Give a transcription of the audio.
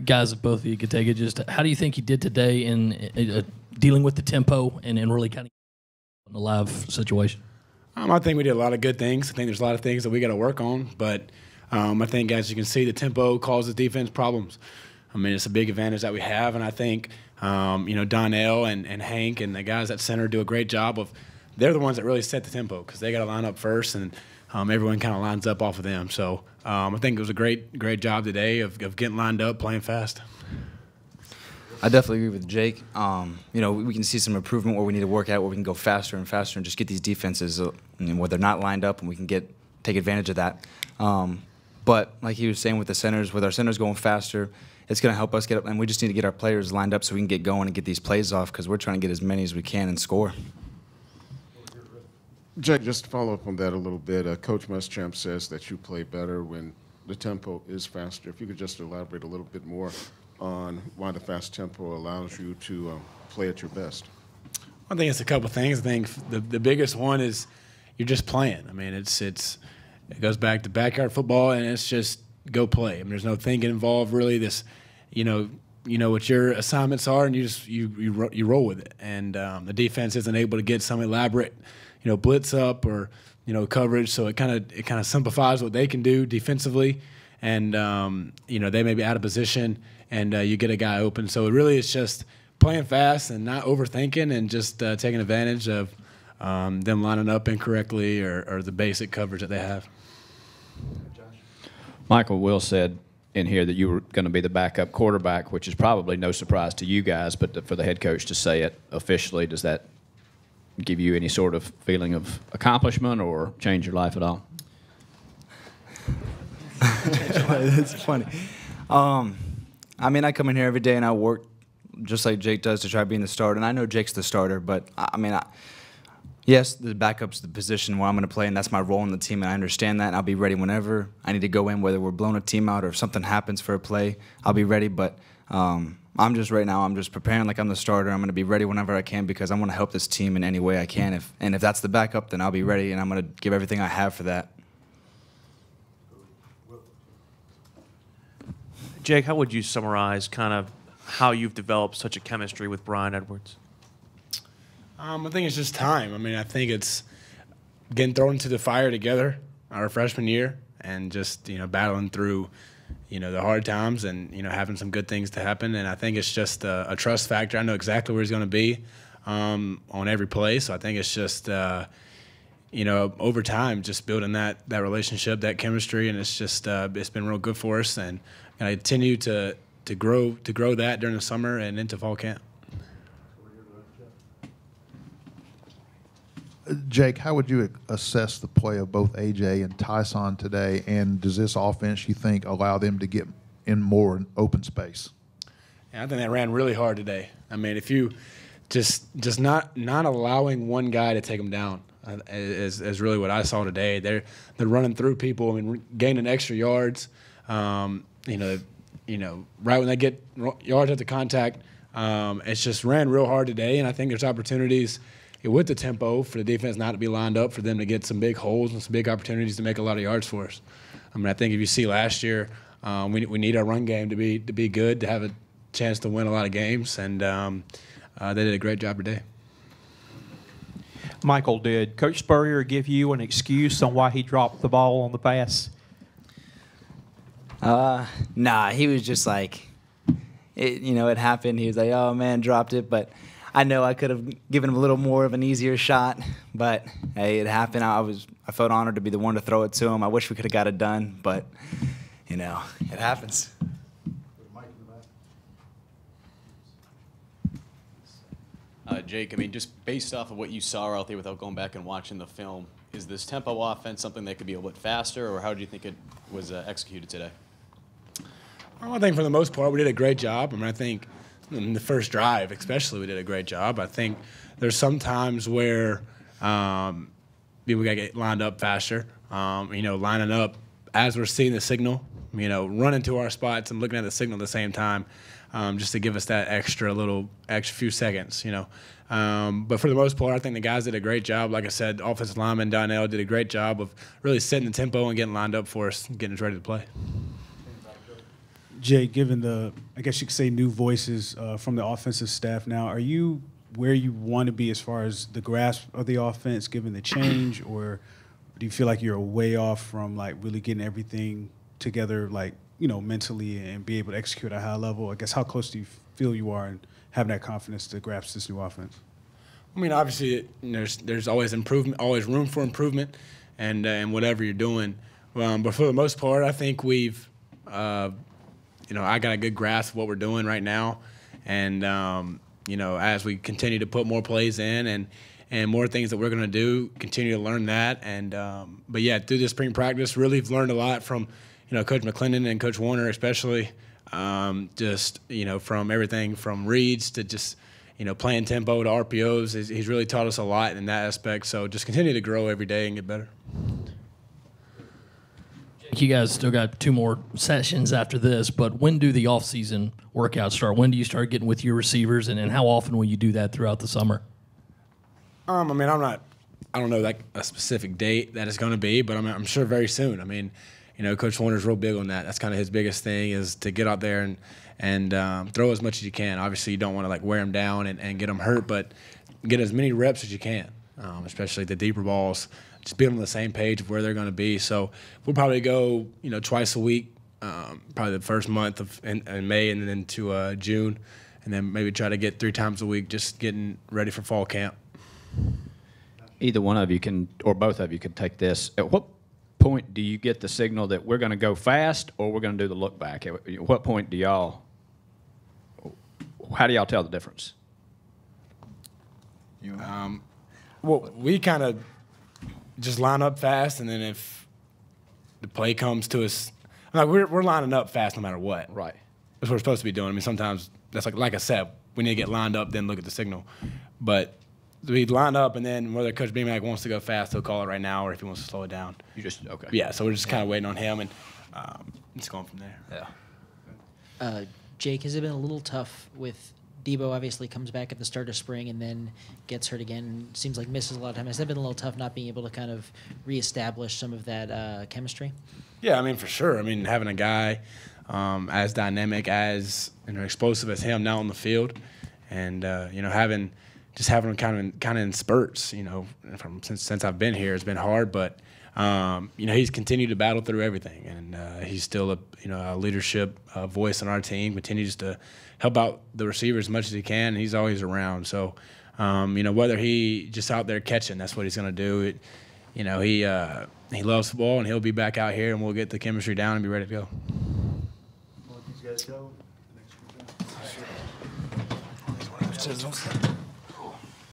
Guys, if both of you could take it, just how do you think you did today in dealing with the tempo and really kind of in a live situation? I think we did a lot of good things. I think there's a lot of things that we got to work on, but I think, as you can see, the tempo causes defense problems. I mean, it's a big advantage that we have, and I think Donnell and Hank and the guys at center do a great job of. They're the ones that really set the tempo because they got to line up first, and everyone kind of lines up off of them. So I think it was a great job today of getting lined up, playing fast. I definitely agree with Jake. We can see some improvement where we need to work out, where we can go faster and faster and just get these defenses where they're not lined up, and we can take advantage of that. But like he was saying with our centers going faster, it's going to help us get up, and we just need to get our players lined up so we can get going and get these plays off because we're trying to get as many as we can and score. Jake, just to follow up on that a little bit, Coach Muschamp says that you play better when the tempo is faster. If you could just elaborate a little bit more on why the fast tempo allows you to play at your best. I think it's a couple things. I think the biggest one is you're just playing. I mean, it goes back to backyard football, and it's just go play. I mean, there's no thinking involved really. This, you know what your assignments are, and you roll with it. And the defense isn't able to get some elaborate, blitz up or coverage. So it kind of simplifies what they can do defensively, and they may be out of position, and you get a guy open. So it really is just playing fast and not overthinking, and just taking advantage of them lining up incorrectly or the basic coverage that they have. Michael Will said in here that you were going to be the backup quarterback, which is probably no surprise to you guys, but for the head coach to say it officially, does that give you any sort of feeling of accomplishment or change your life at all? That's funny. I mean, I come in here every day and I work just like Jake does to try being the starter, and I know Jake's the starter, but yes, the backup's the position where I'm going to play, and that's my role in the team, and I understand that, and I'll be ready whenever I need to go in, whether we're blowing a team out or if something happens for a play, I'll be ready. But I'm just preparing like I'm the starter. I'm going to be ready whenever I can because I want to help this team in any way I can. If that's the backup, then I'll be ready, and I'm going to give everything I have for that. Jake, how would you summarize kind of how you've developed such a chemistry with Brian Edwards? I think it's just time. I mean, I think it's getting thrown into the fire together our freshman year and just, battling through, the hard times and, having some good things to happen. And I think it's just a trust factor. I know exactly where he's going to be on every play. So I think it's just, over time, just building that relationship, that chemistry, and it's just it's been real good for us. And I continue to grow that during the summer and into fall camp. Jake, how would you assess the play of both A.J. and Tyson today, and does this offense, you think, allow them to get in more open space? Yeah, I think they ran really hard today. I mean, if you just not allowing one guy to take them down is really what I saw today. They're running through people and gaining extra yards. Right when they get yards at the contact, it's just ran real hard today, and I think there's opportunities with the tempo for the defense not to be lined up for them to get some big holes and some big opportunities to make a lot of yards for us. I mean, I think if you see last year, we need our run game to be good, to have a chance to win a lot of games, and they did a great job today. Michael, did Coach Spurrier give you an excuse on why he dropped the ball on the pass? Nah, he was just like, it happened. He was like, oh, man, dropped it, but I know I could have given him a little more of an easier shot, but hey, it happened. I felt honored to be the one to throw it to him. I wish we could have got it done, but it happens. Jake, I mean, just based off of what you saw out there without going back and watching the film, is this tempo offense something that could be a bit faster, or how do you think it was executed today? Well, I think for the most part we did a great job. I mean, I think in the first drive especially we did a great job. I think there's some times where we got to get lined up faster, lining up as we're seeing the signal, running to our spots and looking at the signal at the same time, just to give us that extra few seconds, But for the most part, I think the guys did a great job. Like I said, offensive lineman Donnell did a great job of really setting the tempo and getting lined up for us, getting us ready to play. Jay, given the, I guess you could say, new voices from the offensive staff now, are you where you want to be as far as the grasp of the offense, given the change, or do you feel like you're way off from like really getting everything together, like, you know, mentally and be able to execute at a high level? I guess how close do you feel you are in having that confidence to grasp this new offense? I mean, obviously, there's always improvement, always room for improvement, and whatever you're doing. But for the most part, I think we've, I got a good grasp of what we're doing right now, and as we continue to put more plays in and more things that we're going to do, continue to learn that. And but yeah, through this spring practice, really have learned a lot from Coach McClendon and Coach Warner, especially. From everything from reads to just playing tempo to RPOs. He's really taught us a lot in that aspect. So just continue to grow every day and get better. You guys still got 2 more sessions after this, but when do the off-season workouts start? When do you start getting with your receivers, and how often will you do that throughout the summer? I don't know like a specific date that it's going to be, but I'm sure very soon. I mean, Coach Warner's real big on that. That's kind of his biggest thing, is to get out there and throw as much as you can. Obviously, you don't want to like wear them down and get them hurt, but get as many reps as you can, especially the deeper balls. Just be on the same page of where they're going to be. So we'll probably go, twice a week, probably the first month in May and then to June, and then maybe try to get 3 times a week, just getting ready for fall camp. Either one of you can, or both of you can take this. At what point do you get the signal that we're going to go fast or we're going to do the look back? At what point how do y'all tell the difference? Well, we kind of just line up fast, and then if the play comes to us, we're lining up fast no matter what. Right. That's what we're supposed to be doing. I mean, sometimes that's like I said, we need to get lined up, then look at the signal. But we line up, and then whether Coach BMAC wants to go fast, he'll call it right now, or if he wants to slow it down. Okay. Yeah, so we're just kind of waiting on him, and just going from there. Yeah. Jake, has it been a little tough with Debo? Obviously comes back at the start of spring and then gets hurt again. Seems like misses a lot of time. Has that been a little tough not being able to kind of reestablish some of that chemistry? Yeah, I mean, for sure. I mean, having a guy as dynamic, as explosive as him now on the field, and having him kind of in spurts. Since I've been here, it's been hard, but he's continued to battle through everything, and he's still a leadership voice on our team. Continues to help out the receivers as much as he can. And he's always around. So, whether he just out there catching, that's what he's going to do. He loves football, and he'll be back out here, and we'll get the chemistry down and be ready to go. Well, these guys go.